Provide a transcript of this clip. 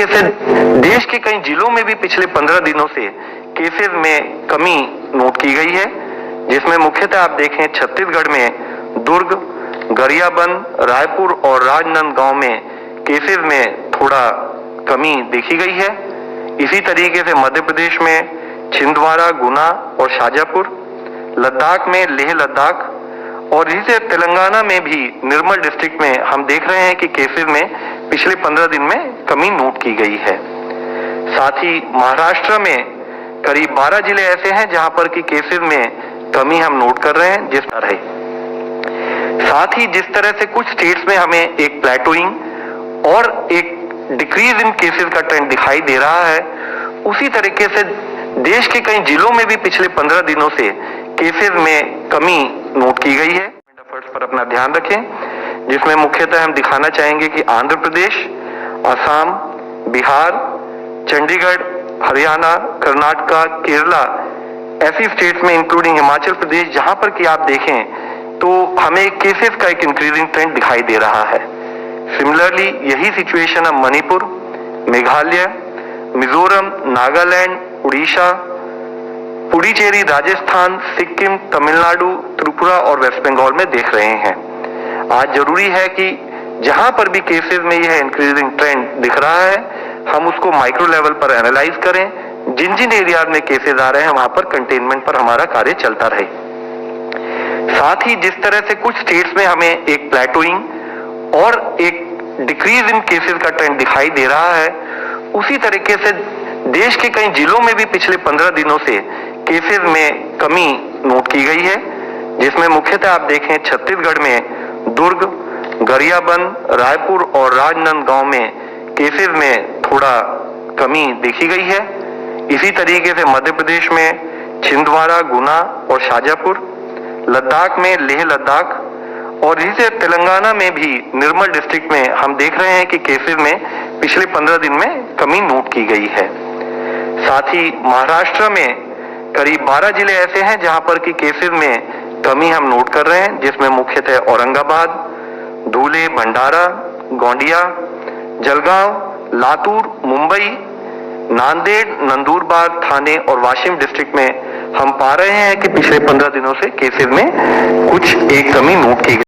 तरीके से देश के कई जिलों में भी पिछले 15 दिनों से केसेस में कमी नोट की गई है, जिसमें मुख्यतः आप देखें छत्तीसगढ़ में दुर्ग, गरियाबंद, रायपुर और राजनांदगांव में केसेस में थोड़ा कमी देखी गई है। इसी तरीके से मध्य प्रदेश में छिंदवाड़ा, गुना और शाजापुर, लद्दाख में लेह लद्दाख और इसी से तेलंगाना में भी निर्मल डिस्ट्रिक्ट में हम देख रहे हैं कि केसेस में पिछले 15 दिन में कमी नोट की गई है। साथ ही महाराष्ट्र में करीब 12 जिले ऐसे हैं जहां पर कि केसेस में कमी हम नोट कर रहे हैं जिस तरह है। साथ ही जिस तरह से कुछ स्टेट्स में हमें एक प्लेटोइंग और एक डिक्रीज इन केसेस का ट्रेंड दिखाई दे रहा है, उसी तरीके से देश के कई जिलों में भी पिछले 15 दिनों से केसेस में कमी नोट की गई है। एफर्ट्स पर अपना ध्यान रखें, जिसमें मुख्यतः हम दिखाना चाहेंगे कि आंध्र प्रदेश, असम, बिहार, चंडीगढ़, हरियाणा, कर्नाटका, केरला ऐसी स्टेट्स में इंक्लूडिंग हिमाचल प्रदेश जहां पर कि आप देखें तो हमें केसेस का एक इंक्रीजिंग ट्रेंड दिखाई दे रहा है। सिमिलरली यही सिचुएशन अब मणिपुर, मेघालय, मिजोरम, नागालैंड, उड़ीसा, पुडुचेरी, राजस्थान, सिक्किम, तमिलनाडु, त्रिपुरा और वेस्ट बंगाल में देख रहे हैं। आज जरूरी है कि जहां पर भी केसेस में यह इंक्रीजिंग ट्रेंड दिख रहा है, हम उसको माइक्रो लेवल पर एनालाइज करें। जिन जिन एरियाज में केसेस आ रहे हैं वहां पर कंटेनमेंट पर हमारा कार्य चलता रहे। साथ ही जिस तरह से कुछ स्टेट्स में हमें एक प्लेटोइंग और एक डिक्रीज इन केसेस का ट्रेंड दिखाई दे रहा है, उसी तरीके से देश के कई जिलों में भी पिछले 15 दिनों से केसेस में कमी नोट की गई है, जिसमें मुख्यतः आप देखें छत्तीसगढ़ में दुर्ग, गरियाबंद, रायपुर और राजनांदगांव में केसेस में थोड़ा कमी देखी गई है। इसी तरीके से मध्य प्रदेश में छिंदवाड़ा, गुना और शाजापुर, लद्दाख में लेह लद्दाख और इसी से तेलंगाना में भी निर्मल डिस्ट्रिक्ट में हम देख रहे हैं कि केसेस में पिछले 15 दिन में कमी नोट की गई है। साथ ही महाराष्ट्र में करीब 12 जिले ऐसे हैं जहां पर कि केसेस में कमी हम नोट कर रहे हैं, जिसमें मुख्यतः औरंगाबाद, धुले, भंडारा, गोंडिया, जलगांव, लातूर, मुंबई, नांदेड़, नंदुरबार, ठाणे और वाशिम डिस्ट्रिक्ट में हम पा रहे हैं कि पिछले 15 दिनों से केसेस में कुछ एक कमी नोट की गई।